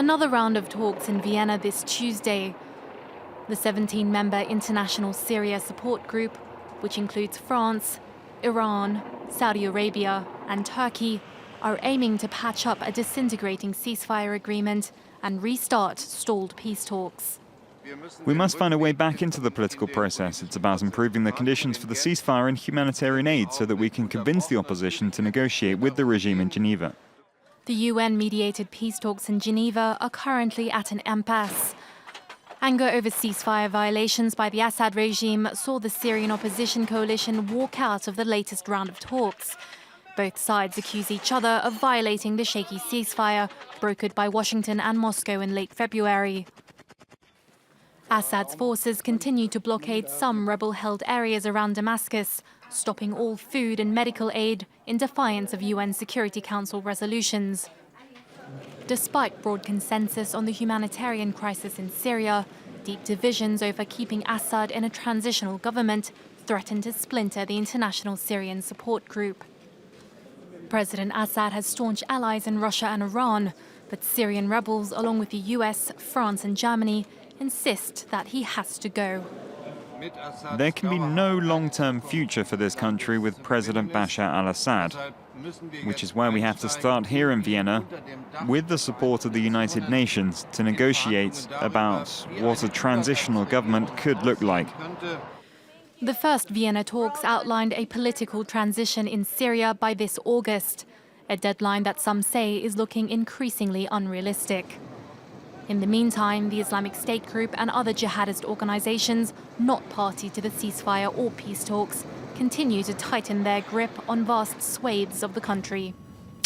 Another round of talks in Vienna this Tuesday. The 17-member International Syria Support Group, which includes France, Iran, Saudi Arabia and Turkey, are aiming to patch up a disintegrating ceasefire agreement and restart stalled peace talks. We must find a way back into the political process. It's about improving the conditions for the ceasefire and humanitarian aid so that we can convince the opposition to negotiate with the regime in Geneva. The UN-mediated peace talks in Geneva are currently at an impasse. Anger over ceasefire violations by the Assad regime saw the Syrian opposition coalition walk out of the latest round of talks. Both sides accuse each other of violating the shaky ceasefire brokered by Washington and Moscow in late February. Assad's forces continue to blockade some rebel-held areas around Damascus, stopping all food and medical aid in defiance of UN Security Council resolutions. Despite broad consensus on the humanitarian crisis in Syria, deep divisions over keeping Assad in a transitional government threaten to splinter the International Syrian Support Group. President Assad has staunch allies in Russia and Iran, but Syrian rebels, along with the US, France and Germany, insist that he has to go. There can be no long-term future for this country with President Bashar al-Assad, which is why we have to start here in Vienna, with the support of the United Nations, to negotiate about what a transitional government could look like. The first Vienna talks outlined a political transition in Syria by this August, a deadline that some say is looking increasingly unrealistic. In the meantime, the Islamic State group and other jihadist organizations not party to the ceasefire or peace talks continue to tighten their grip on vast swathes of the country.